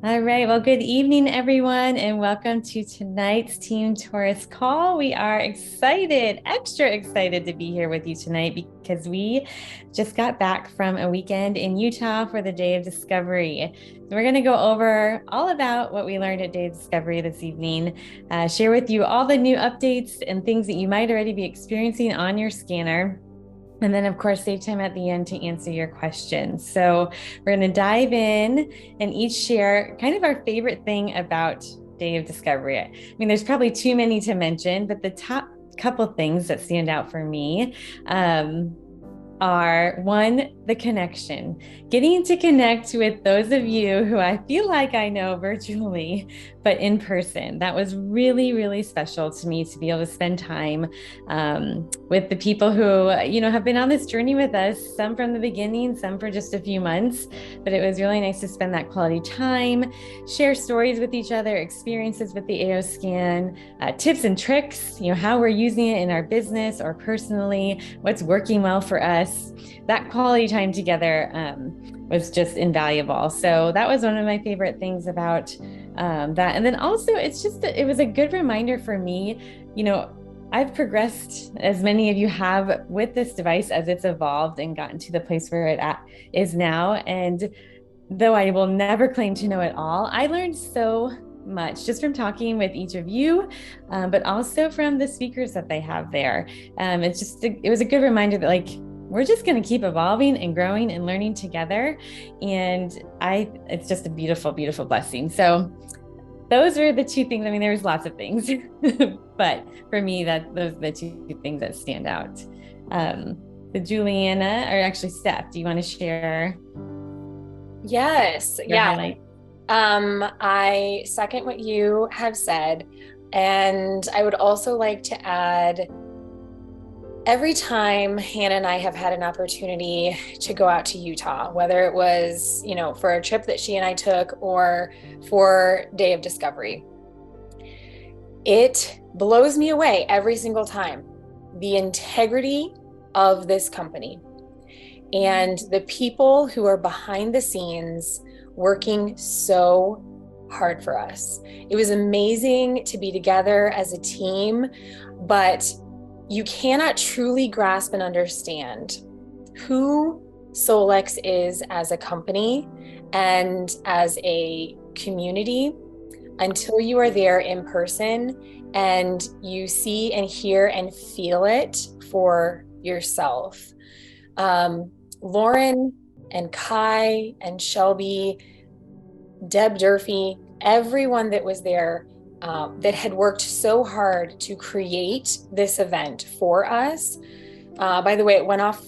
All right. Well, good evening, everyone, and welcome to tonight's Team Taurus call. We are excited, extra excited to be here with you tonight because we just got back from a weekend in Utah for the Day of Discovery. So we're going to go over all about what we learned at Day of Discovery this evening, share with you all the new updates and things that you might already be experiencing on your scanner. And then, of course, save time at the end to answer your questions. So we're going to dive in and each share kind of our favorite thing about Day of Discovery. I mean, there's probably too many to mention, but the top couple things that stand out for me are one, the connection, getting to connect with those of you who I feel like I know virtually, but in person. That was really, really special to me to be able to spend time with the people who, have been on this journey with us, some from the beginning, some for just a few months. But it was really nice to spend that quality time, share stories with each other, experiences with the AO scan, tips and tricks, how we're using it in our business or personally, what's working well for us. That quality time together was just invaluable. So that was one of my favorite things about that. And then also, it was a good reminder for me, I've progressed as many of you have with this device as it's evolved and gotten to the place where it is now. And though I will never claim to know it all, I learned so much just from talking with each of you, but also from the speakers that they have there. It was a good reminder that we're just going to keep evolving and growing and learning together. And it's just a beautiful, beautiful blessing. So those were the two things. I mean, there was lots of things, but for me, those are the two things that stand out. The Juliana, or actually Steph, do you want to share? Yes, Your yeah. highlight? I second what you have said. And I would also like to add every time Hannah and I have had an opportunity to go out to Utah, whether it was, for a trip that she and I took or for Day of Discovery, it blows me away every single time. The integrity of this company and the people who are behind the scenes working so hard for us. It was amazing to be together as a team, but you cannot truly grasp and understand who Solex is as a company and as a community until you are there in person and you see and hear and feel it for yourself. Lauren and Kai and Shelby, Deb Durfee, everyone that was there that had worked so hard to create this event for us. By the way, it went off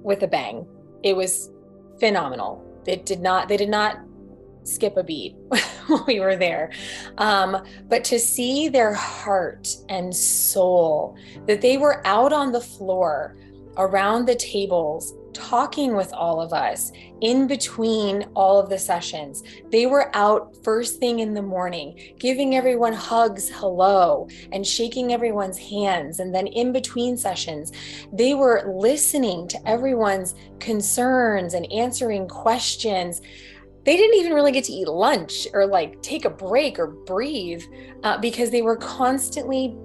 with a bang. It was phenomenal. They did not skip a beat while we were there. But to see their heart and soul, that they were out on the floor around the tables talking with all of us in between all of the sessions. They were out first thing in the morning, giving everyone hugs, hello, and shaking everyone's hands. And then in between sessions, they were listening to everyone's concerns and answering questions. They didn't even really get to eat lunch or take a break or breathe because they were constantly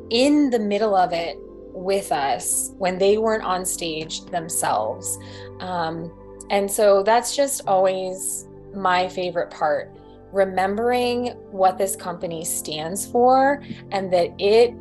in the middle of it with us when they weren't on stage themselves. And so that's just always my favorite part, remembering what this company stands for and that it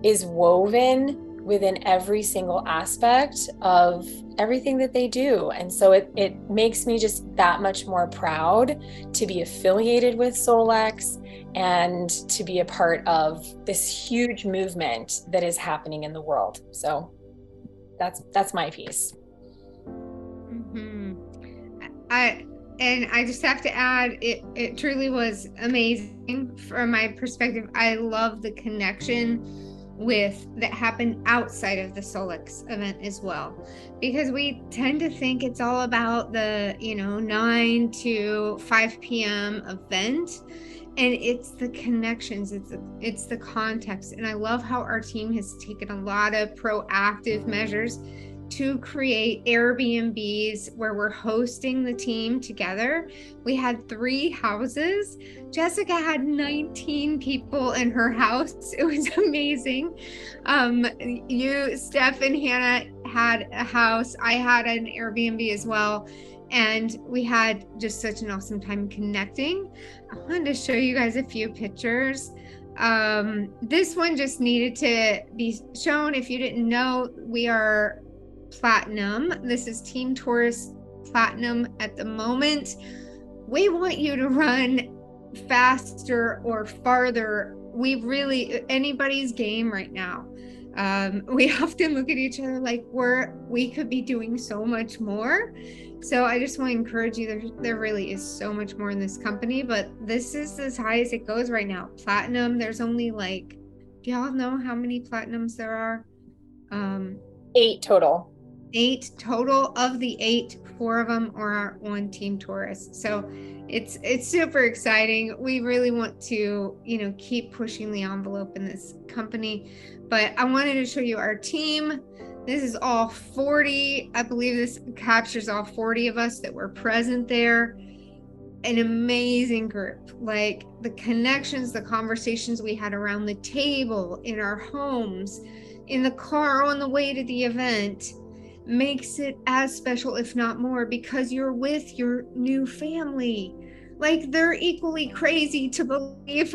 is woven within every single aspect of everything that they do. And so it makes me just that much more proud to be affiliated with Solex and to be a part of this huge movement that is happening in the world. So that's my piece. Mm-hmm. I just have to add, it truly was amazing from my perspective. I love the connection that happened outside of the Solex event as well, because we tend to think it's all about the 9 to 5 p.m. event, and it's the connections, it's the context. And I love how our team has taken a lot of proactive measures to create Airbnbs where we're hosting the team together. We had 3 houses. Jessica had 19 people in her house. It was amazing. You, Steph, and Hannah had a house. I had an Airbnb as well. And we had just such an awesome time connecting. I wanted to show you guys a few pictures. This one just needed to be shown. If you didn't know, we are Platinum. This is Team Taurus Platinum at the moment. We want you to run faster or farther. We really, anybody's game right now. We often look at each other like we could be doing so much more. So I just want to encourage you, there really is so much more in this company, but this is as high as it goes right now. Platinum, there's only like, do y'all know how many platinums there are? 8 total. 8 total. Of the 8, 4 of them are on Team Taurus. So it's super exciting. We really want to, keep pushing the envelope in this company. But I wanted to show you our team. This is all 40. I believe this captures all 40 of us that were present there. An amazing group. Like the connections, the conversations we had around the table, in our homes, in the car on the way to the event, makes it as special, if not more, because you're with your new family. Like they're equally crazy to believe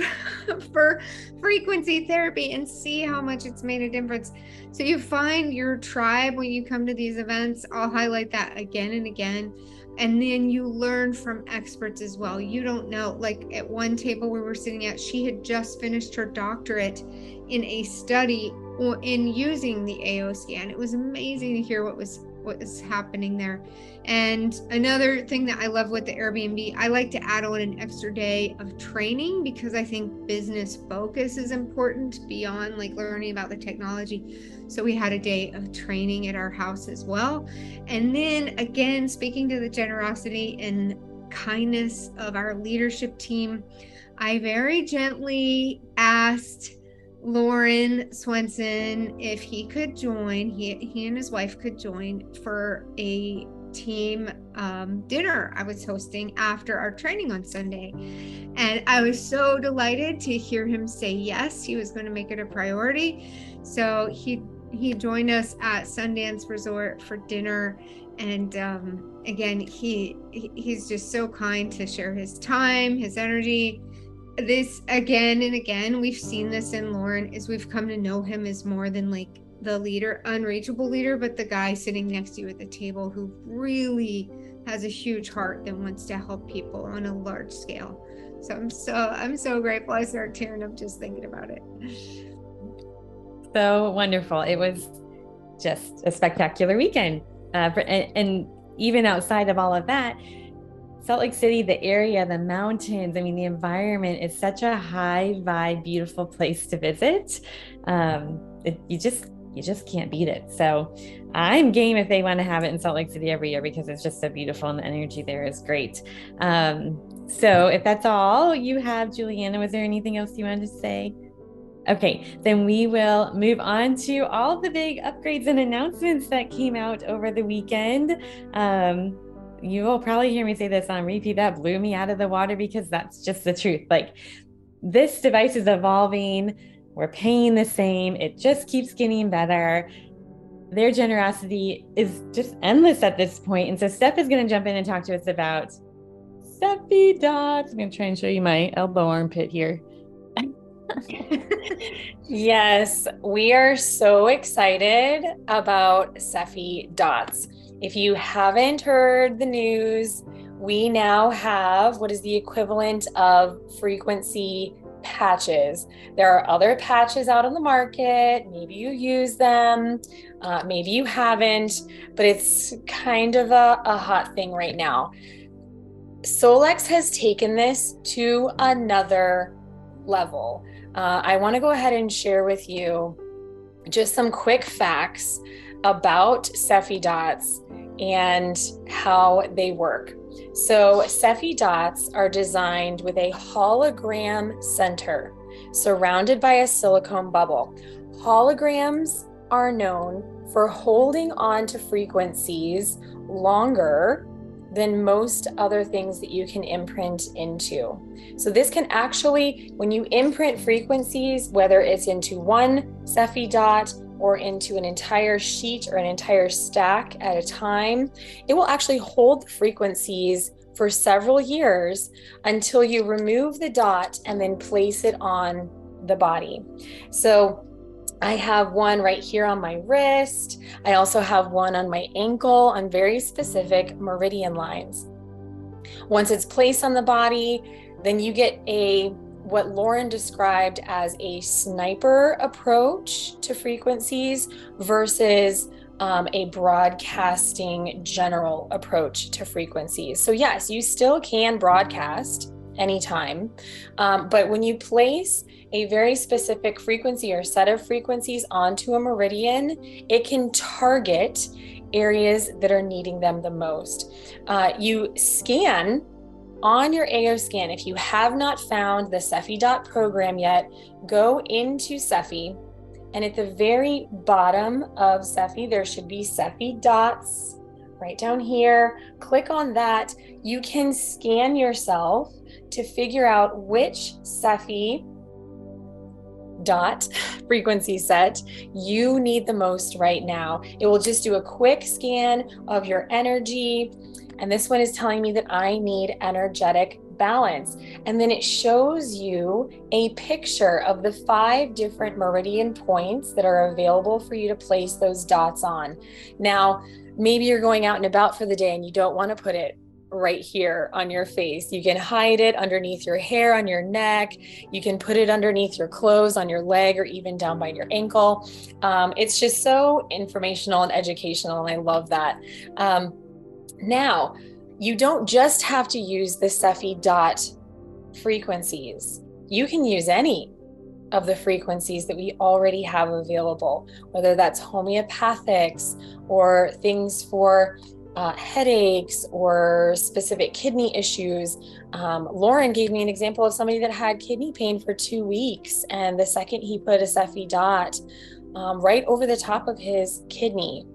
for frequency therapy and see how much it's made a difference. So you find your tribe when you come to these events. I'll highlight that again and again. And then you learn from experts as well. You don't know, like at one table we were sitting at, she had just finished her doctorate in a study in using the AO scan. It was amazing to hear what was happening there. And another thing that I love with the Airbnb, I like to add on an extra day of training because I think business focus is important beyond like learning about the technology. So we had a day of training at our house as well. And then again, speaking to the generosity and kindness of our leadership team, I very gently asked Lauren Swenson if he could join, he and his wife could join for a team dinner I was hosting after our training on Sunday. And I was so delighted to hear him say yes, he was going to make it a priority. So he joined us at Sundance Resort for dinner. And again, he's just so kind to share his time, his energy. This again and again, we've seen this in Lauren, is we've come to know him as more than like the leader, unreachable leader, but the guy sitting next to you at the table who really has a huge heart that wants to help people on a large scale. So I'm so grateful. I start tearing up just thinking about it. So wonderful. It was just a spectacular weekend. And even outside of all of that, Salt Lake City, the area, the mountains, I mean, the environment is such a high vibe, beautiful place to visit. You just can't beat it. So I'm game if they want to have it in Salt Lake City every year because it's just so beautiful and the energy there is great. So if that's all you have, Juliana, was there anything else you wanted to say? Okay, then we will move on to all of the big upgrades and announcements that came out over the weekend. You will probably hear me say this on repeat. That blew me out of the water because that's just the truth. Like, this device is evolving. We're paying the same. It just keeps getting better. Their generosity is just endless at this point. And so Steph is going to jump in and talk to us about SEFI Dots. I'm going to try and show you my elbow armpit here. Yes, we are so excited about SEFI Dots. If you haven't heard the news, we now have what is the equivalent of frequency patches. There are other patches out on the market. Maybe you use them, maybe you haven't, but it's kind of a hot thing right now. Solex has taken this to another level. I want to go ahead and share with you just some quick facts about SEFI Dots and how they work. So SEFI Dots are designed with a hologram center surrounded by a silicone bubble. Holograms are known for holding on to frequencies longer than most other things that you can imprint into. So this can actually, when you imprint frequencies, whether it's into one Sephi dot or into an entire sheet or an entire stack at a time, it will actually hold the frequencies for several years until you remove the dot and then place it on the body. So I have one right here on my wrist. I also have one on my ankle on very specific meridian lines. Once it's placed on the body, then you get what Lauren described as a sniper approach to frequencies versus a broadcasting general approach to frequencies. So yes, you still can broadcast anytime, but when you place a very specific frequency or set of frequencies onto a meridian, it can target areas that are needing them the most. You scan on your AO scan. If you have not found the Sephi Dot program yet, go into Sephi, and at the very bottom of Sephi, there should be Sephi Dots right down here. Click on that. You can scan yourself to figure out which Sephi dot frequency set you need the most right now. It will just do a quick scan of your energy. And this one is telling me that I need energetic balance. And then it shows you a picture of the 5 different meridian points that are available for you to place those dots on. Now, maybe you're going out and about for the day and you don't want to put it right here on your face. You can hide it underneath your hair, on your neck. You can put it underneath your clothes, on your leg, or even down by your ankle. It's just so informational and educational, and I love that. Now, you don't just have to use the Sephi dot frequencies. You can use any of the frequencies that we already have available, whether that's homeopathics or things for headaches or specific kidney issues. Lauren gave me an example of somebody that had kidney pain for 2 weeks, and the second he put a Sephi dot right over the top of his kidney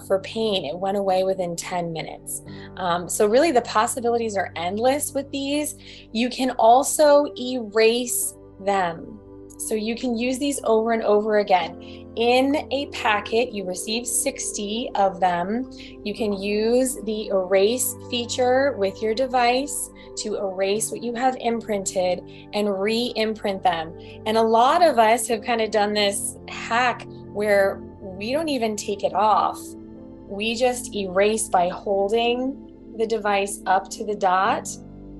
for pain, it went away within 10 minutes. So really the possibilities are endless with these. You can also erase them. So you can use these over and over again. In a packet, you receive 60 of them. You can use the erase feature with your device to erase what you have imprinted and re-imprint them. And a lot of us have kind of done this hack where we don't even take it off. We just erase by holding the device up to the dot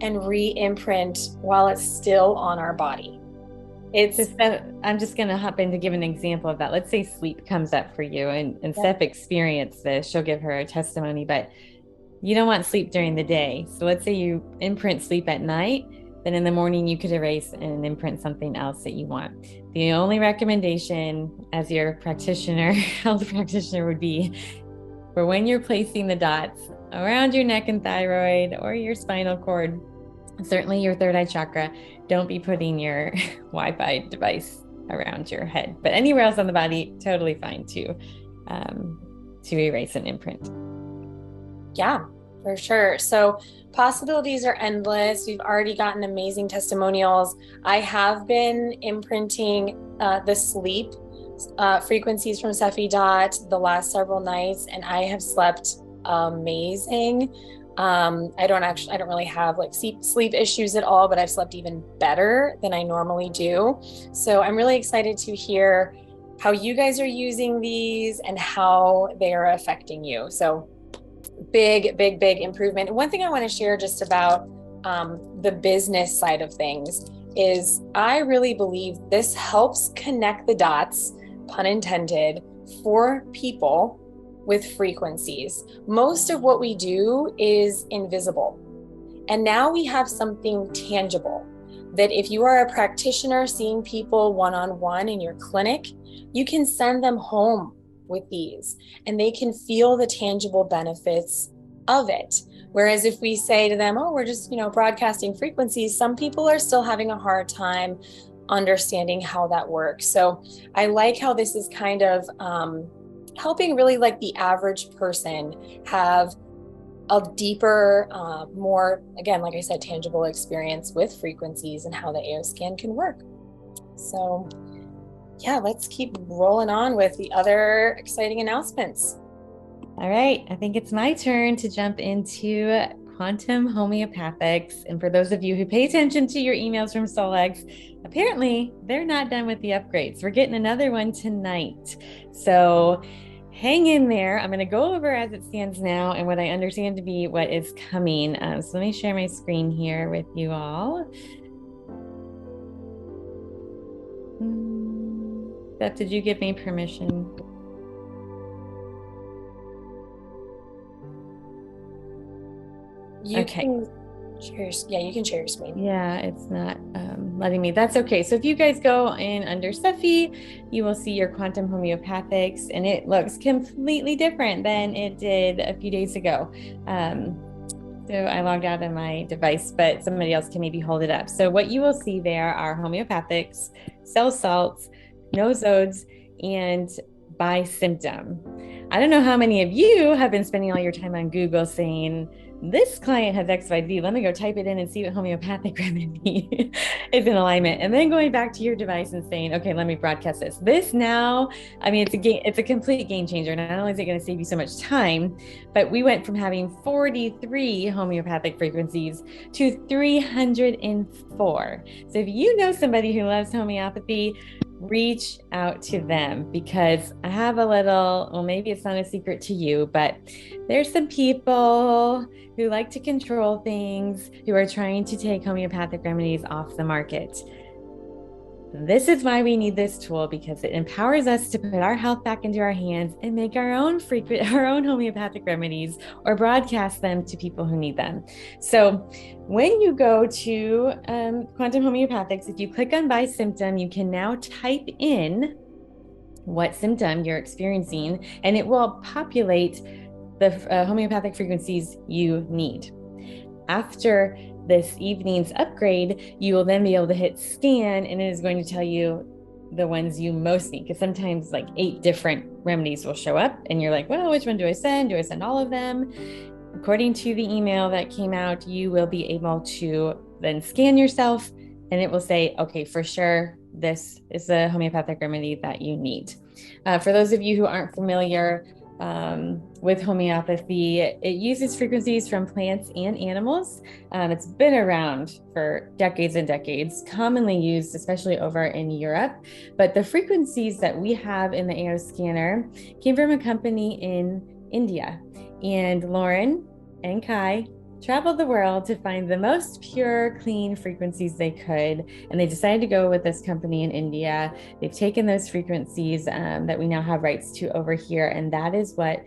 and re-imprint while it's still on our body. I'm just going to hop in to give an example of that. Let's say sleep comes up for you, and Steph experienced this. She'll give her testimony, but you don't want sleep during the day. So let's say you imprint sleep at night, then in the morning you could erase and imprint something else that you want. The only recommendation as your practitioner, health practitioner, would be for when you're placing the dots around your neck and thyroid or your spinal cord, certainly your third eye chakra, don't be putting your Wi-Fi device around your head, but anywhere else on the body, totally fine to erase and imprint. Yeah, for sure. So possibilities are endless. We've already gotten amazing testimonials. I have been imprinting the sleep frequencies from Sephi Dot the last several nights, and I have slept amazing. I don't really have like sleep issues at all, but I've slept even better than I normally do. So I'm really excited to hear how you guys are using these and how they are affecting you. So big improvement. One thing I want to share just about the business side of things is I really believe this helps connect the dots, pun intended, for people with frequencies. Most of what we do is invisible. And now we have something tangible that if you are a practitioner seeing people one-on-one in your clinic, you can send them home with these and they can feel the tangible benefits of it. Whereas if we say to them, oh, we're just, broadcasting frequencies, some people are still having a hard time understanding how that works. So I like how this is kind of helping really like the average person have a deeper, more, again, like I said, tangible experience with frequencies and how the AO scan can work. So yeah, let's keep rolling on with the other exciting announcements. All right, I think it's my turn to jump into quantum homeopathics. And for those of you who pay attention to your emails from Solex, apparently they're not done with the upgrades. We're getting another one tonight. So hang in there. I'm going to go over as it stands now and what I understand to be what is coming. So let me share my screen here with you all. Beth, did you give me permission? You can share, you can share your screen. Yeah, it's not letting me. That's okay. So if you guys go in under Sephi, you will see your quantum homeopathics, and it looks completely different than it did a few days ago. So I logged out of my device, but somebody else can maybe hold it up. So what you will see there are homeopathics, cell salts, nosodes, and by symptom. I don't know how many of you have been spending all your time on Google saying, this client has XYZ. Let me go type it in and see what homeopathic remedy is in alignment. And then going back to your device and saying, okay, let me broadcast this. This now, I mean, it's a complete game changer. Not only is it going to save you so much time, but we went from having 43 homeopathic frequencies to 304. So if you know somebody who loves homeopathy, reach out to them, because I have a little, well, maybe it's not a secret to you, but there's some people who like to control things, who are trying to take homeopathic remedies off the market. This is why we need this tool, because it empowers us to put our health back into our hands and make our own homeopathic remedies, or broadcast them to people who need them. So when you go to quantum homeopathics, if you click on by symptom, you can now type in what symptom you're experiencing, and it will populate the homeopathic frequencies you need. After this evening's upgrade, you will then be able to hit scan, and it is going to tell you the ones you most need, because sometimes like 8 different remedies will show up and you're like, well, which one do I send? Do I send all of them? According to the email that came out, you will be able to then scan yourself, and it will say, okay, for sure, this is a homeopathic remedy that you need. For those of you who aren't familiar with homeopathy, it uses frequencies from plants and animals. It's been around for decades and decades, commonly used, especially over in Europe. But the frequencies that we have in the AO scanner came from a company in India. And Lauren and Kai traveled the world to find the most pure, clean frequencies they could. And they decided to go with this company in India. They've taken those frequencies that we now have rights to over here. And that is what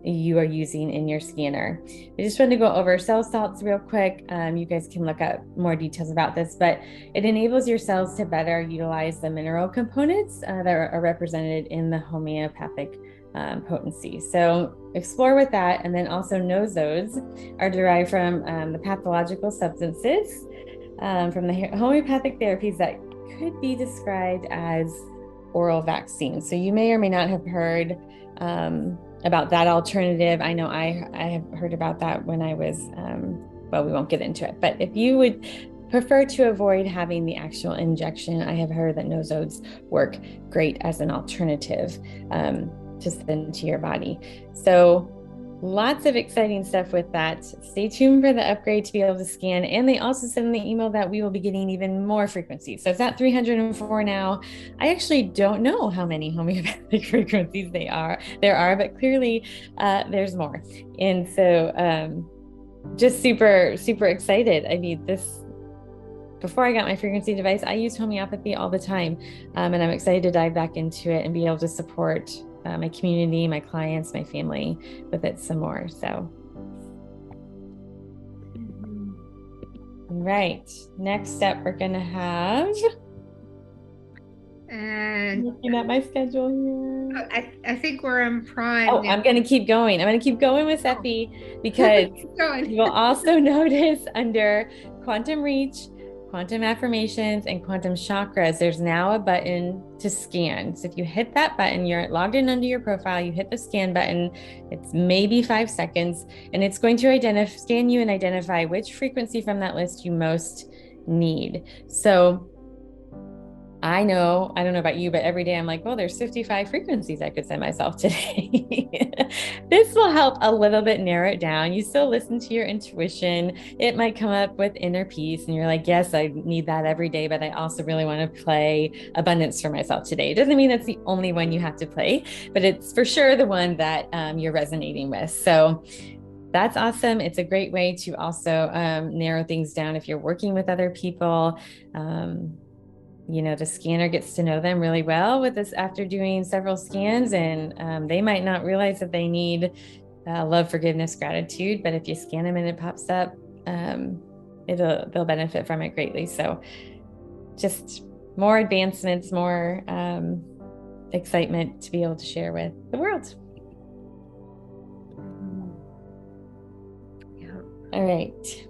you are using in your scanner. I just wanted to go over cell salts real quick. You guys can look up more details about this, but it enables your cells to better utilize the mineral components that are represented in the homeopathic potency. So explore with that. And then also nosodes are derived from the pathological substances from the homeopathic therapies that could be described as oral vaccines. So you may or may not have heard about that alternative. I know I have heard about that when I was, well, we won't get into it, but if you would prefer to avoid having the actual injection, I have heard that nosodes work great as an alternative to send to your body. So lots of exciting stuff with that. Stay tuned for the upgrade to be able to scan. And they also send in the email that we will be getting even more frequencies. So it's at 304 now. I actually don't know how many homeopathic frequencies there are, but clearly there's more. And so just super, super excited. I mean, before I got my frequency device, I used homeopathy all the time. And I'm excited to dive back into it and be able to support my community, my clients, my family with it some more. So, right. Next up, we're going to have, and looking at my schedule here. I think we're on Prime. Oh, now. I'm going to keep going. I'm going to keep going with Sephi because you will also notice under Quantum Reach, quantum affirmations and quantum chakras, there's now a button to scan. So if you hit that button, you're logged in under your profile, you hit the scan button, it's maybe 5 seconds, and it's going to scan you and identify which frequency from that list you most need. So I know, I don't know about you, but every day I'm like, well, there's 55 frequencies I could send myself today. This will help a little bit narrow it down. You still listen to your intuition. It might come up with inner peace and you're like, yes, I need that every day, but I also really want to play abundance for myself today. It doesn't mean that's the only one you have to play, but it's for sure the one that you're resonating with. So that's awesome. It's a great way to also narrow things down if you're working with other people. The scanner gets to know them really well with this after doing several scans, and they might not realize that they need love, forgiveness, gratitude, but if you scan them and it pops up, they'll benefit from it greatly. So just more advancements, more excitement to be able to share with the world. Yeah. All right.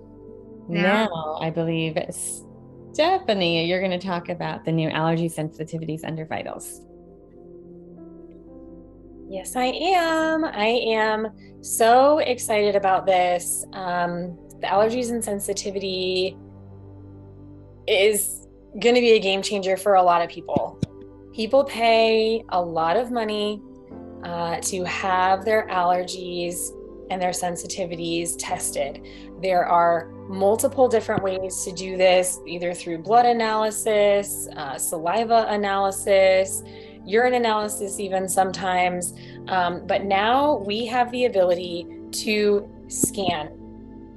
Now I believe Stephanie, you're going to talk about the new allergy sensitivities under vitals. Yes, I am. I am so excited about this. The allergies and sensitivity is going to be a game changer for a lot of people. People pay a lot of money to have their allergies and their sensitivities tested. There are multiple different ways to do this, either through blood analysis, saliva analysis, urine analysis even sometimes. But now we have the ability to scan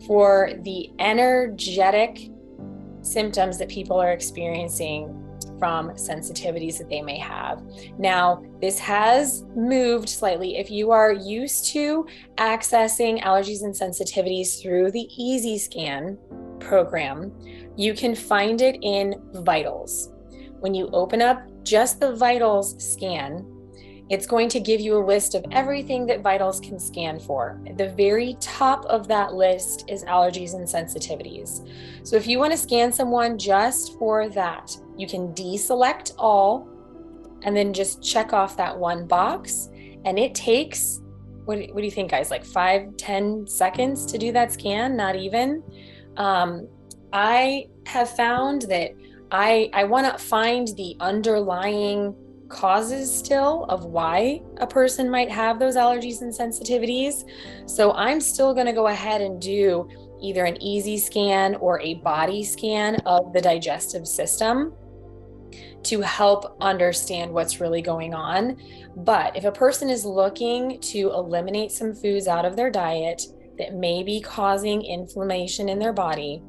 for the energetic symptoms that people are experiencing from sensitivities that they may have. Now, this has moved slightly. If you are used to accessing allergies and sensitivities through the Easy Scan program, you can find it in Vitals. When you open up just the Vitals scan, it's going to give you a list of everything that Vitals can scan for. At the very top of that list is allergies and sensitivities. So if you want to scan someone just for that, you can deselect all and then just check off that one box. And it takes, what do you think, guys, like 5-10 seconds to do that scan? Not even. I have found that I want to find the underlying causes still of why a person might have those allergies and sensitivities. So I'm still going to go ahead and do either an easy scan or a body scan of the digestive system to help understand what's really going on. But if a person is looking to eliminate some foods out of their diet that may be causing inflammation in their body,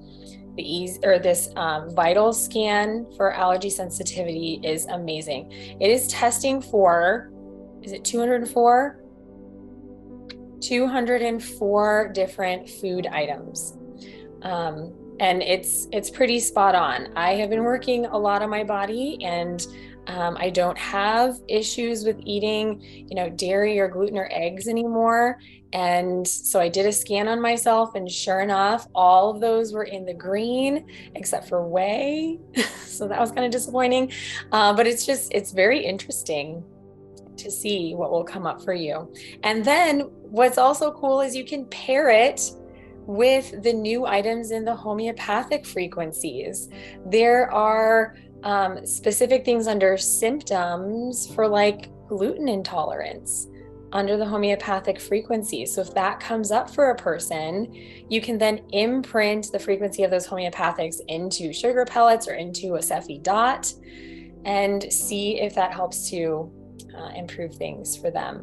this vital scan for allergy sensitivity is amazing. It is testing for, is it 204? 204 different food items. And it's pretty spot on. I have been working a lot on my body, and I don't have issues with eating, dairy or gluten or eggs anymore. And so I did a scan on myself, and sure enough, all of those were in the green except for whey. So that was kind of disappointing. But it's very interesting to see what will come up for you. And then what's also cool is you can pair it with the new items in the homeopathic frequencies. There are specific things under symptoms for like gluten intolerance under the homeopathic frequency. So if that comes up for a person, you can then imprint the frequency of those homeopathics into sugar pellets or into a SEFI dot and see if that helps to improve things for them.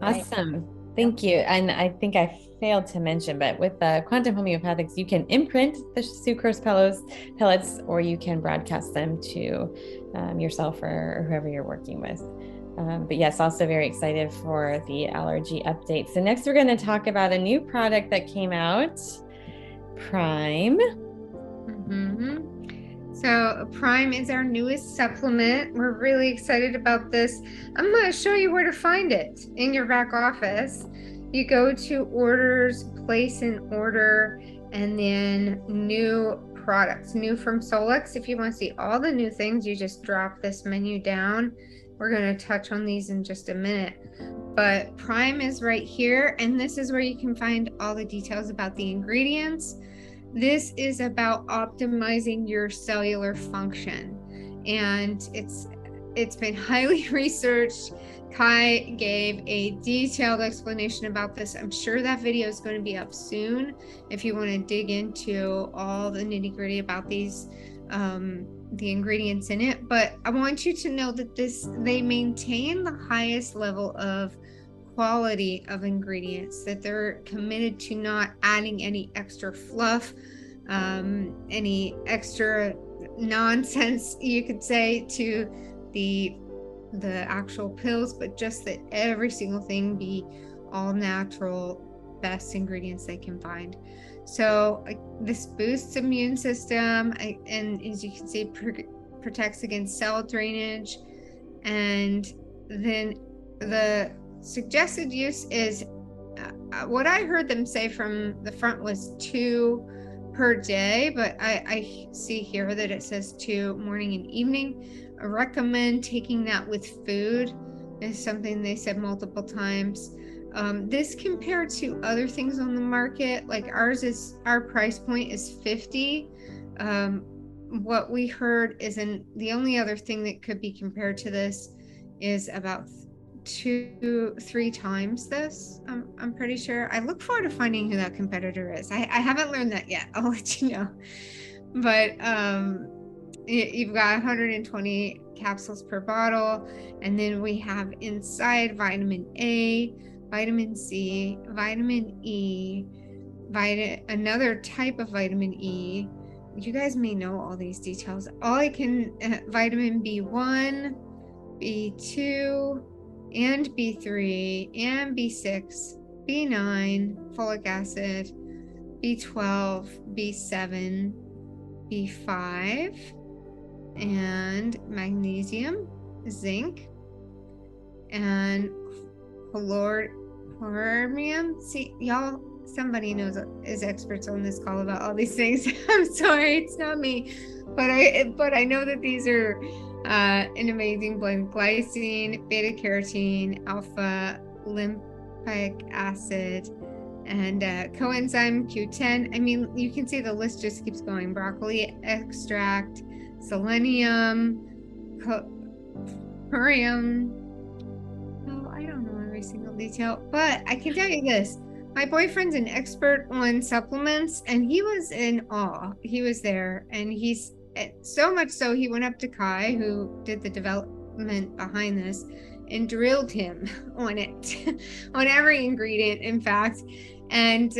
Right. Awesome. Thank you. And I think I failed to mention, but with the quantum homeopathics, you can imprint the sucrose pellets, or you can broadcast them to yourself or whoever you're working with. But yes, also very excited for the allergy update. So next we're going to talk about a new product that came out, Prime. Mm-hmm. So Prime is our newest supplement. We're really excited about this. I'm going to show you where to find it in your back office. you go to orders, place an order, and then new products, new from Solex. If you want to see all the new things, you just drop this menu down. We're going to touch on these in just a minute. But Prime is right here, and this is where you can find all the details about the ingredients. This is about optimizing your cellular function, and it's been highly researched. Kai gave a detailed explanation about this. I'm sure that video is going to be up soon if you want to dig into all the nitty-gritty about these, the ingredients in it. But I want you to know that they maintain the highest level of quality of ingredients, that they're committed to not adding any extra fluff, any extra nonsense, you could say, to the actual pills, but just that every single thing be all natural, best ingredients they can find. So this boosts immune system, and as you can see, protects against cell drainage. And then the suggested use is, what I heard them say from the front was 2 per day, but I see here that it says 2 morning and evening. I recommend taking that with food, is something they said multiple times. This compared to other things on the market, like our price point is 50. What we heard the only other thing that could be compared to this is about 2-3 times this. I'm pretty sure. I look forward to finding who that competitor is. I haven't learned that yet. I'll let you know. But you've got 120 capsules per bottle, and then we have inside vitamin A, vitamin C, vitamin E, another type of vitamin E. You guys may know all these details. Vitamin B1, B2, and B3, and B6, B9, folic acid, B12, B7, B5, and magnesium, zinc, and chloramine. See, y'all, somebody is experts on this call about all these things. I'm sorry, it's not me, but I know that these are an amazing blend. Glycine, beta carotene, alpha lipoic acid, and coenzyme Q10. I mean, you can see the list just keeps going. Broccoli extract, selenium, corium. Oh, I don't know every single detail, but I can tell you this. My boyfriend's an expert on supplements, and he was in awe. He was there, and he's so much so he went up to Kai, who did the development behind this, and drilled him on it, on every ingredient, in fact. And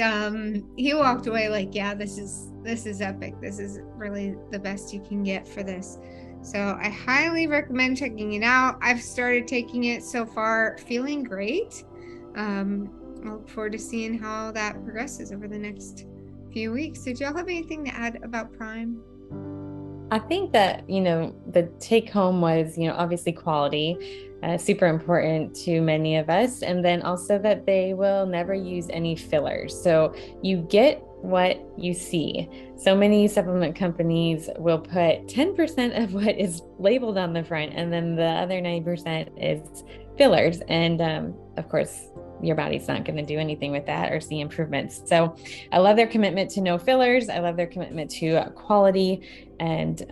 he walked away like, yeah, this is epic. This is really the best you can get for this. So I highly recommend checking it out. I've started taking it so far, feeling great. I look forward to seeing how that progresses over the next few weeks. Did y'all have anything to add about Prime? I think that, the take home was, obviously quality, super important to many of us. And then also that they will never use any fillers. So you get what you see. So many supplement companies will put 10% of what is labeled on the front, and then the other 90% is fillers. And of course, your body's not going to do anything with that or see improvements. So I love their commitment to no fillers. I love their commitment to quality. And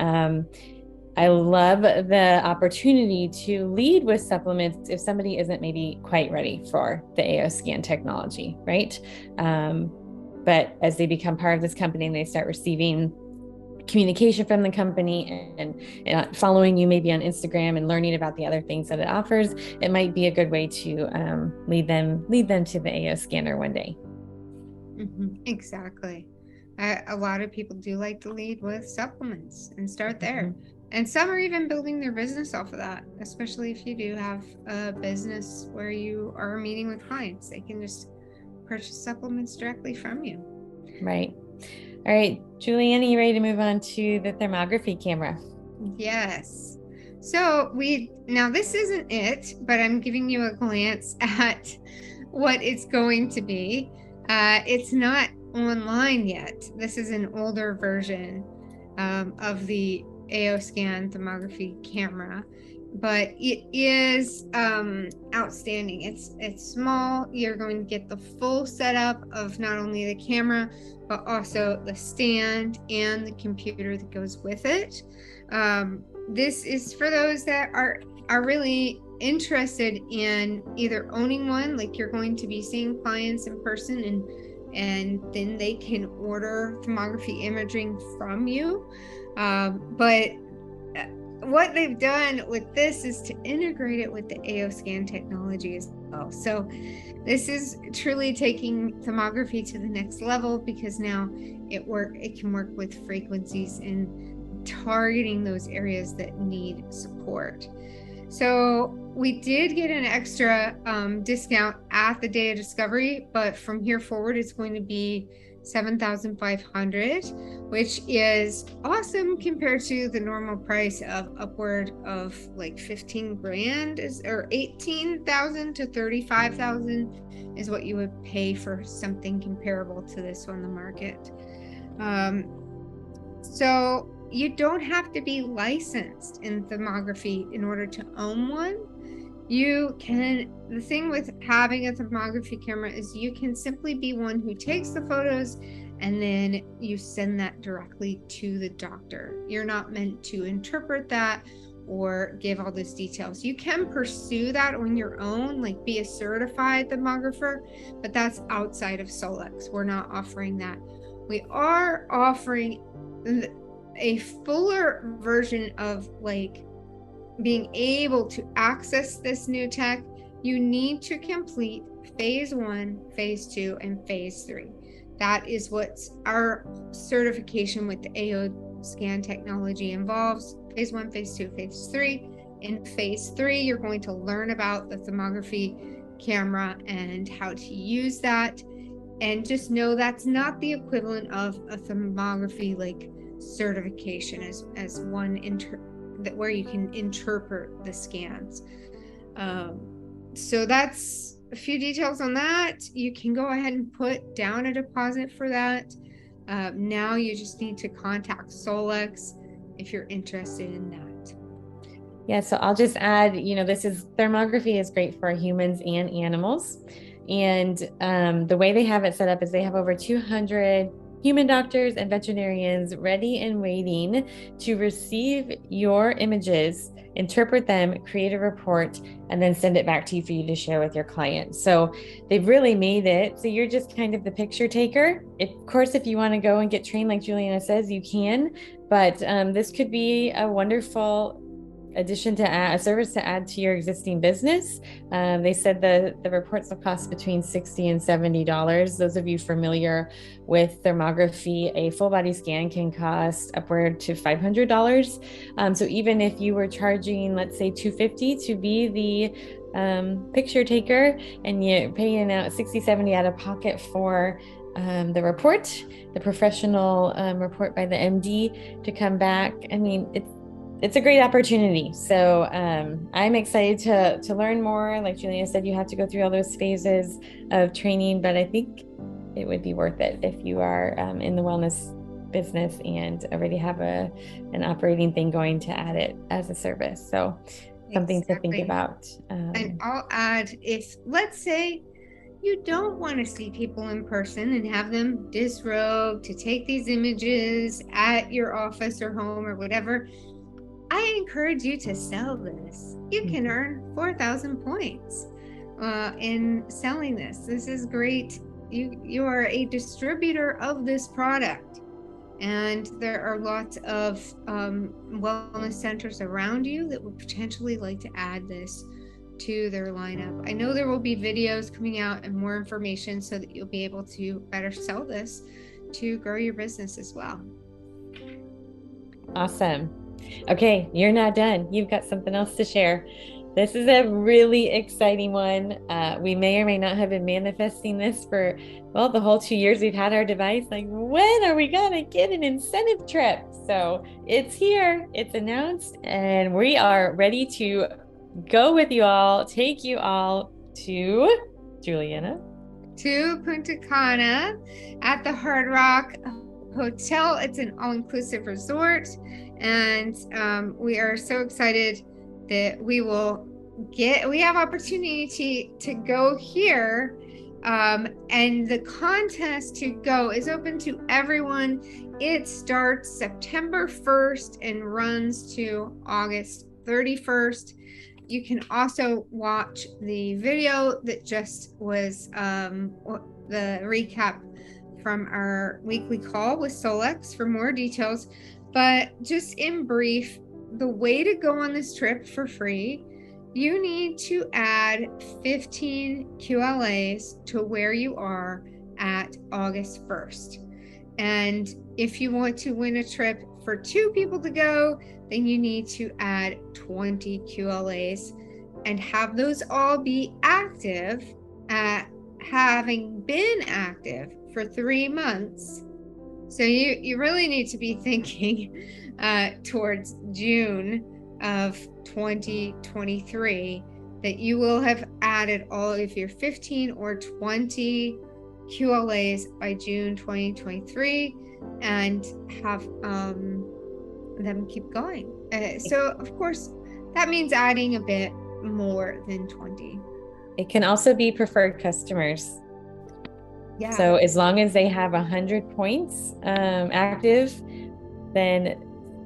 I love the opportunity to lead with supplements if somebody isn't maybe quite ready for the AO scan technology, right? But as they become part of this company and they start receiving communication from the company and following you maybe on Instagram and learning about the other things that it offers, it might be a good way to lead them to the AO scanner one day. Mm-hmm. Exactly. A lot of people do like to lead with supplements and start there. Mm-hmm. And some are even building their business off of that, especially if you do have a business where you are meeting with clients. They can just purchase supplements directly from you. Right. All right, Julianne, are you ready to move on to the thermography camera? Yes. So now this isn't it, but I'm giving you a glance at what it's going to be. It's not online yet. This is an older version of the AO scan thermography camera, but it is outstanding. It's small. You're going to get the full setup of not only the camera, but also the stand and the computer that goes with it. This is for those that are really interested in either owning one, like you're going to be seeing clients in person, and then they can order thermography imaging from you. But what they've done with this is to integrate it with the AO scan technology as well. So this is truly taking thermography to the next level, because now it can work with frequencies and targeting those areas that need support. So we did get an extra discount at the day of discovery, but from here forward, it's going to be $7,500, which is awesome compared to the normal price of upward of like 15 grand or 18,000 to 35,000 is what you would pay for something comparable to this on the market. So you don't have to be licensed in thermography in order to own one. You can, the thing with having a thermography camera is you can simply be one who takes the photos and then you send that directly to the doctor. You're not meant to interpret that or give all those details. You can pursue that on your own, like be a certified thermographer, but that's outside of Solex. We're not offering that. We are offering a fuller version of like being able to access this new tech. You need to complete phase 1, phase 2, and phase 3. That is what our certification with the AO scan technology involves. Phase 1, phase 2, phase 3. In phase 3, you're going to learn about the thermography camera and how to use that. And just know that's not the equivalent of a thermography like certification as one where you can interpret the scans. So that's a few details on that. You can go ahead and put down a deposit for that. Now you just need to contact Solex if you're interested in that. Yeah, so I'll just add, thermography is great for humans and animals. And the way they have it set up is they have over 200 human doctors and veterinarians ready and waiting to receive your images, interpret them, create a report, and then send it back to you for you to share with your clients. So they've really made it so you're just kind of the picture taker. Of course, if you want to go and get trained, like Juliana says, you can, but this could be a wonderful addition to a service to add to your existing business. They said the reports will cost between $60 and $70. Those of you familiar with thermography, a full body scan can cost upward to $500. So even if you were charging, let's say $250 to be the picture taker, and you're paying out $60, $70 out of pocket for the report, the professional report by the MD to come back, I mean, it's a great opportunity. So I'm excited to learn more. Like Julia said, you have to go through all those phases of training, but I think it would be worth it if you are in the wellness business and already have an operating thing going to add it as a service. So something to think about. And I'll add, if let's say you don't want to see people in person and have them disrobe to take these images at your office or home or whatever, I encourage you to sell this. You can earn 4,000 points in selling this. This is great. You are a distributor of this product, and there are lots of wellness centers around you that would potentially like to add this to their lineup. I know there will be videos coming out and more information so that you'll be able to better sell this to grow your business as well. Awesome. Okay, you're not done. You've got something else to share. This is a really exciting one. We may or may not have been manifesting this for, the whole 2 years we've had our device. Like, when are we going to get an incentive trip? So it's here, it's announced, and we are ready to go with you all, take you all to Juliana? To Punta Cana at the Hard Rock Hotel. It's an all-inclusive resort, and we are so excited that we have opportunity to go here, and the contest to go is open to everyone. It starts September 1st and runs to August 31st. You can also watch the video that just was the recap from our weekly call with Solex for more details. But just in brief, the way to go on this trip for free, you need to add 15 QLAs to where you are at August 1st. And if you want to win a trip for 2 people to go, then you need to add 20 QLAs and have those all be active at having been active for 3 months. So you really need to be thinking towards June of 2023 that you will have added all of your 15 or 20 QLAs by June 2023 and have them keep going. So of course that means adding a bit more than 20. It can also be preferred customers. Yeah. So as long as they have 100 points active, then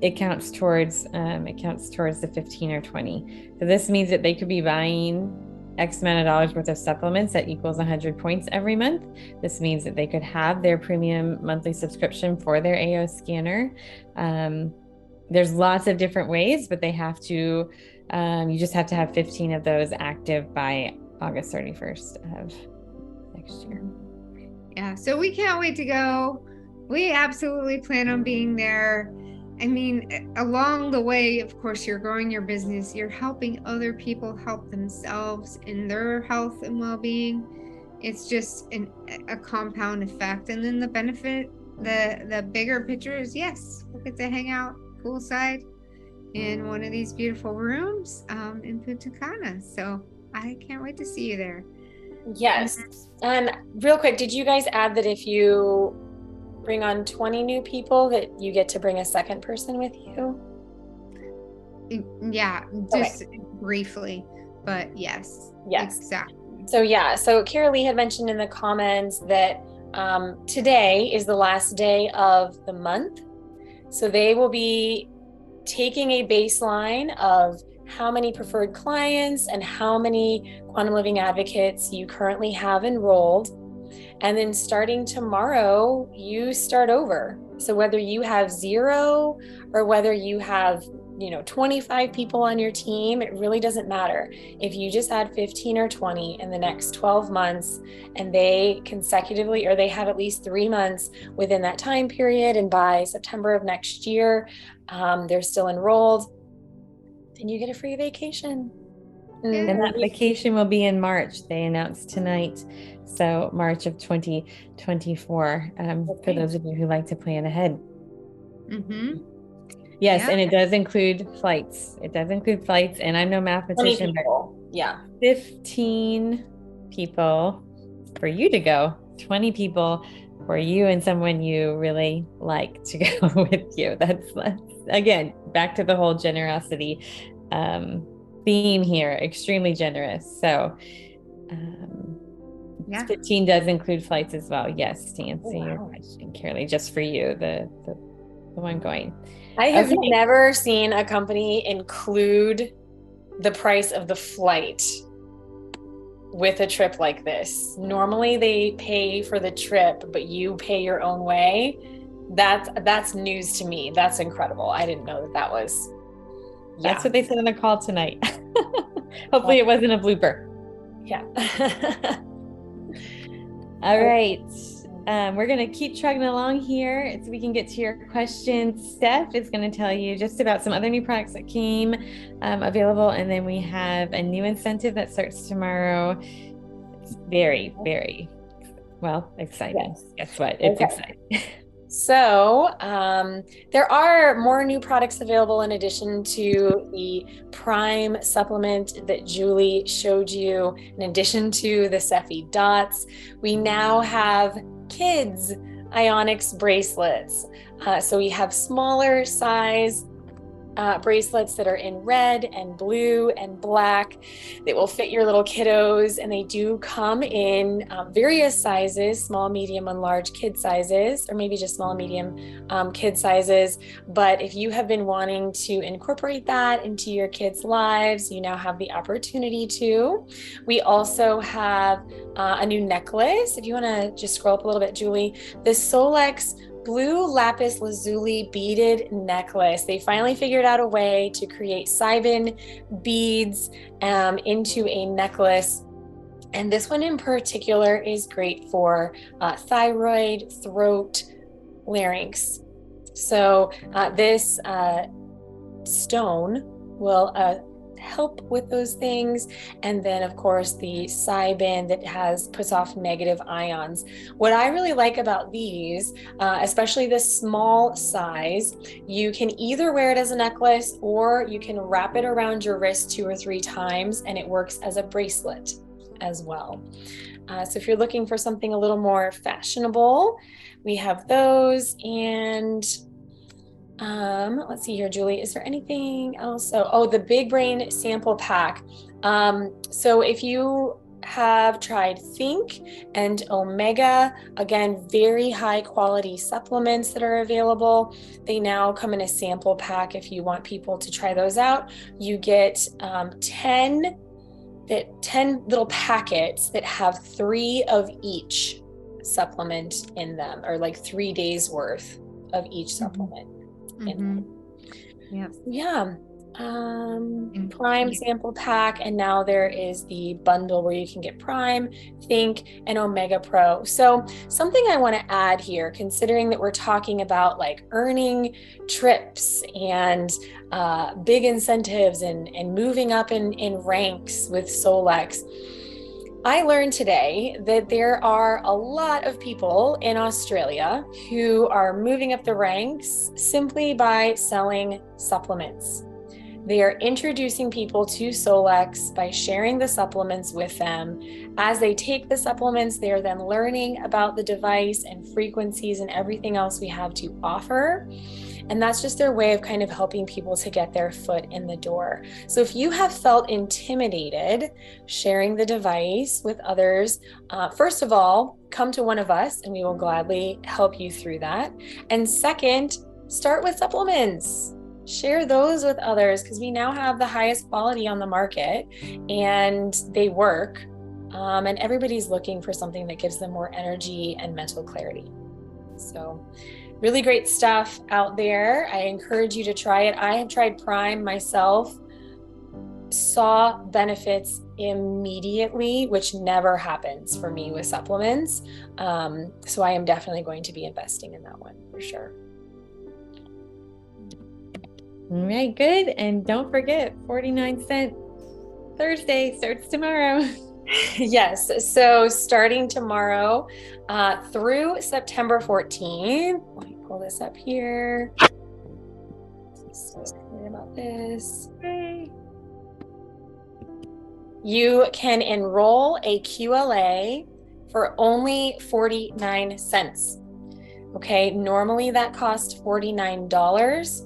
it counts towards the 15 or 20. So this means that they could be buying X amount of dollars worth of supplements that equals 100 points every month. This means that they could have their premium monthly subscription for their AO scanner. There's lots of different ways, but they have to, you just have to have 15 of those active by August 31st of next year. Yeah, so we can't wait to go. We absolutely plan on being there. I mean, along the way, of course, you're growing your business. You're helping other people help themselves in their health and well-being. It's just a compound effect. And then the benefit, the bigger picture is, yes, we'll get to hang out poolside in one of these beautiful rooms in Punta Cana. So I can't wait to see you there. Yes. And real quick, did you guys add that if you bring on 20 new people that you get to bring a second person with you? Yeah, just briefly, but yes. Yes. Exactly. So Carolee had mentioned in the comments that today is the last day of the month. So they will be taking a baseline of how many preferred clients and how many quantum living advocates you currently have enrolled. And then starting tomorrow, you start over. So whether you have 0 or whether you have, 25 people on your team, it really doesn't matter. If you just add 15 or 20 in the next 12 months and they consecutively, or they have at least 3 months within that time period, and by September of next year, they're still enrolled, then you get a free vacation. And that vacation will be in March. They announced tonight. So March of 2024, for those of you who like to plan ahead. Mm-hmm. Yes, yeah. And it does include flights. And I'm no mathematician, but 15 people for you to go, 20 people for you and someone you really like to go with you. That's again, back to the whole generosity theme here, extremely generous. So 15 does include flights as well. Yes, to answer your question, Carolee, just for you, the one going. I have never seen a company include the price of the flight with a trip like this. Normally they pay for the trip, but you pay your own way. That's news to me. That's incredible. I didn't know that was. That's what they said on the call tonight. Hopefully it wasn't a blooper. Yeah. All right. We're going to keep chugging along here so we can get to your questions. Steph is going to tell you just about some other new products that came available. And then we have a new incentive that starts tomorrow. It's very, very, exciting. Yes. Guess what? It's exciting. So there are more new products available in addition to the Prime supplement that Julie showed you, in addition to the SEFI Dots. We now have kids Ionics bracelets. So we have smaller size bracelets that are in red and blue and black that will fit your little kiddos, and they do come in various sizes, small, medium, and large kid sizes, or maybe just small, medium kid sizes. But if you have been wanting to incorporate that into your kids' lives, you now have the opportunity to. We also have a new necklace. If you want to just scroll up a little bit, Julie, the Solex blue lapis lazuli beaded necklace. They finally figured out a way to create Cybin beads into a necklace. And this one in particular is great for thyroid, throat, larynx. So this stone will help with those things. And then of course the Cybin that puts off negative ions. What I really like about these, especially the small size, you can either wear it as a necklace or you can wrap it around your wrist 2 or 3 times, and it works as a bracelet as well. So if you're looking for something a little more fashionable, we have those. And let's see here, Julie, is there anything else? Oh, the Big Brain sample pack. So if you have tried Think and Omega, again, very high quality supplements that are available. They now come in a sample pack. If you want people to try those out, you get 10 little packets that have 3 of each supplement in them, or like 3 days worth of each supplement. Yeah. Prime sample pack, and now there is the bundle where you can get Prime, Think, and Omega Pro. So something I want to add here, considering that we're talking about like earning trips and big incentives and moving up in ranks with Solex, I learned today that there are a lot of people in Australia who are moving up the ranks simply by selling supplements. They are introducing people to Solex by sharing the supplements with them. As they take the supplements, they are then learning about the device and frequencies and everything else we have to offer. And that's just their way of kind of helping people to get their foot in the door. So if you have felt intimidated sharing the device with others, first of all, come to one of us and we will gladly help you through that. And second, start with supplements. Share those with others, because we now have the highest quality on the market and they work. And everybody's looking for something that gives them more energy and mental clarity. So really great stuff out there. I encourage you to try it. I have tried Prime myself, saw benefits immediately, which never happens for me with supplements. So I am definitely going to be investing in that one for sure. All right, good. And don't forget, 49-cent Thursday starts tomorrow. Yes, so starting tomorrow through September 14th, let me pull this up here. So excited about this. Yay. You can enroll a QLA for only 49 cents. Okay, normally that costs $49.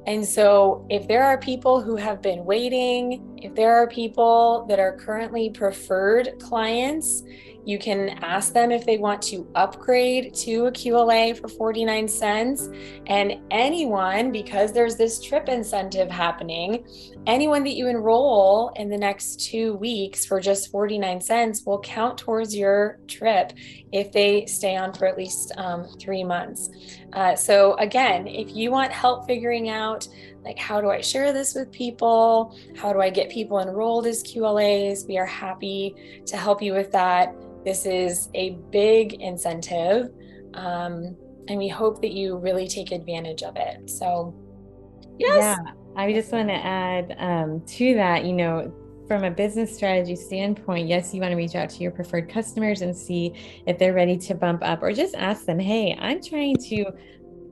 And so if there are people who have been waiting, if there are people that are currently preferred clients, you can ask them if they want to upgrade to a QLA for 49 cents. And anyone, because there's this trip incentive happening, anyone that you enroll in the next 2 weeks for just 49 cents will count towards your trip if they stay on for at least 3 months. So again, if you want help figuring out, like, how do I share this with people? How do I get people enrolled as QLAs? We are happy to help you with that. This is a big incentive, and we hope that you really take advantage of it. So, yes. Yeah, I just want to add to that, from a business strategy standpoint, yes, you want to reach out to your preferred customers and see if they're ready to bump up, or just ask them, hey, I'm trying to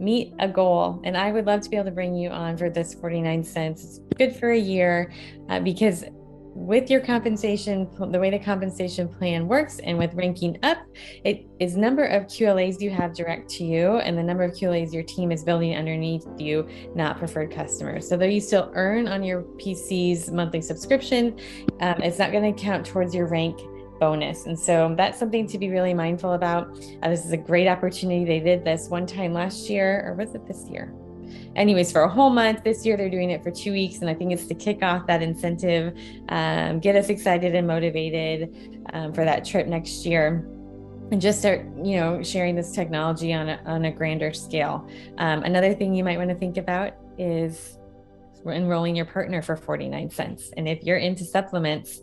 meet a goal and I would love to be able to bring you on for this 49 cents. It's good for a year, because with your compensation, the way the compensation plan works and with ranking up, it is number of QLAs you have direct to you and the number of QLAs your team is building underneath you, not preferred customers. So though you still earn on your PC's monthly subscription, it's not going to count towards your rank bonus. And so that's something to be really mindful about. This is a great opportunity. They did this one time last year, or was it this year? Anyways, for a whole month. This year, they're doing it for 2 weeks. And I think it's to kick off that incentive, get us excited and motivated for that trip next year. And just start, sharing this technology on a grander scale. Another thing you might want to think about is enrolling your partner for 49 cents. And if you're into supplements,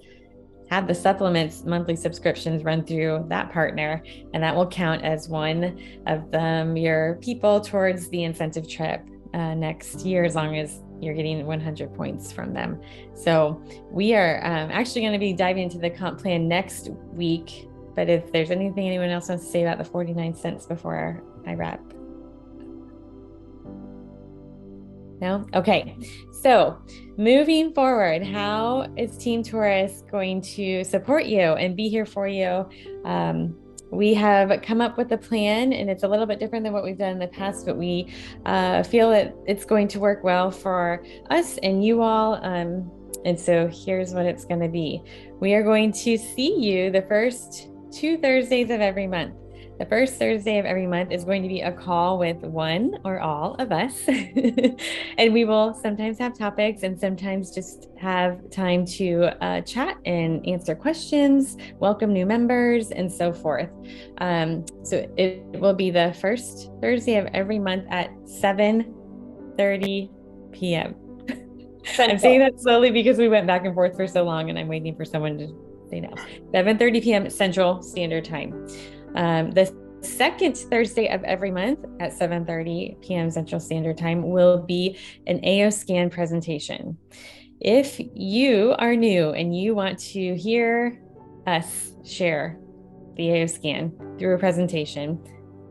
have the supplements monthly subscriptions run through that partner, and that will count as one of your people towards the incentive trip next year, as long as you're getting 100 points from them. So we are actually going to be diving into the comp plan next week. But if there's anything anyone else wants to say about the 49 cents before I wrap. No? Okay. So moving forward, how is Team Taurus going to support you and be here for you? We have come up with a plan, and it's a little bit different than what we've done in the past, but we feel that it's going to work well for us and you all. And so here's what it's going to be. We are going to see you the first 2 Thursdays of every month. The first Thursday of every month is going to be a call with one or all of us. And we will sometimes have topics and sometimes just have time to chat and answer questions, welcome new members, and so forth. So it will be the first Thursday of every month at 7:30 p.m. I'm saying that slowly because we went back and forth for so long and I'm waiting for someone to say no. 7:30 p.m. Central Standard Time. The second Thursday of every month at 7:30 p.m. Central Standard Time will be an AO scan presentation. If you are new and you want to hear us share the AO scan through a presentation,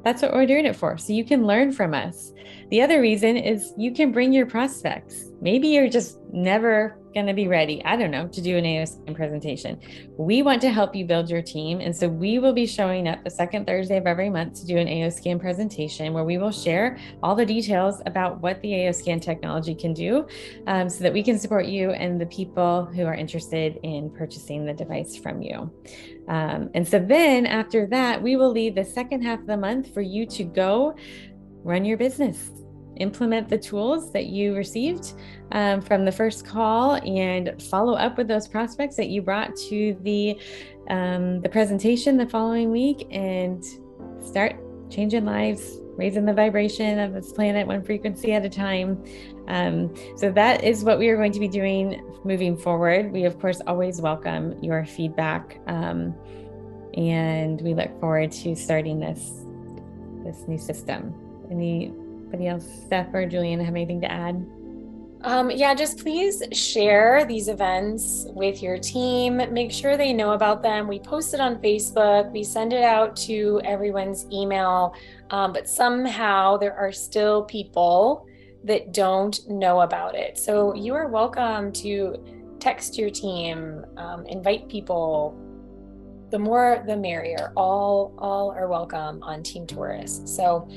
that's what we're doing it for. So you can learn from us. The other reason is you can bring your prospects. Maybe you're just never going to be ready, I don't know, to do an AO scan presentation. We want to help you build your team. And so we will be showing up the second Thursday of every month to do an AO scan presentation where we will share all the details about what the AO scan technology can do, so that we can support you and the people who are interested in purchasing the device from you. And so then after that, we will leave the second half of the month for you to go run your business, implement the tools that you received from the first call, and follow up with those prospects that you brought to the presentation the following week, and start changing lives, raising the vibration of this planet one frequency at a time. So that is what we are going to be doing moving forward. We, of course, always welcome your feedback, and we look forward to starting this new system. Anybody else, Steph or Juliana, have anything to add? Yeah, just please share these events with your team. Make sure they know about them. We post it on Facebook. We send it out to everyone's email. But somehow there are still people that don't know about it. So you are welcome to text your team, invite people. The more, the merrier. All are welcome on Team Taurus. So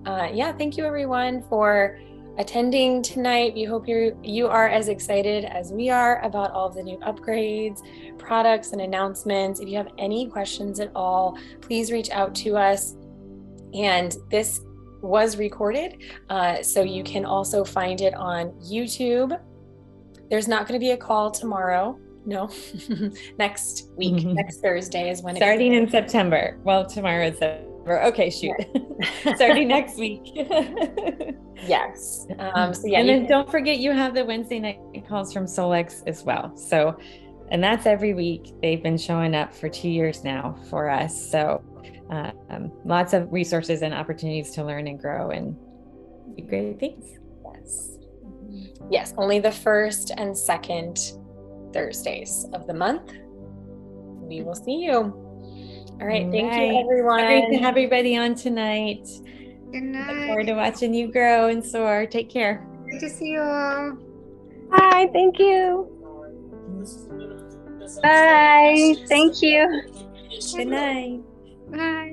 yeah, thank you everyone for attending tonight. We hope you are as excited as we are about all of the new upgrades, products, and announcements. If you have any questions at all, please reach out to us. And this was recorded, so you can also find it on YouTube. There's not going to be a call tomorrow. No, next week, next Thursday is when starting in September. Well, tomorrow is September. Okay, shoot. Starting next week. Yes. So yeah, and then don't forget you have the Wednesday night calls from Solex as well. So, and that's every week. They've been showing up for 2 years now for us. So lots of resources and opportunities to learn and grow and do great things. Yes. Only the first and second Thursdays of the month. We will see you. All right. Thank you, Right. everyone. Great to have everybody on tonight. Good Look night. forward to watching you grow and soar. Take care. Good to see you all. Hi, thank you. Bye. Thank you. Good night. Bye.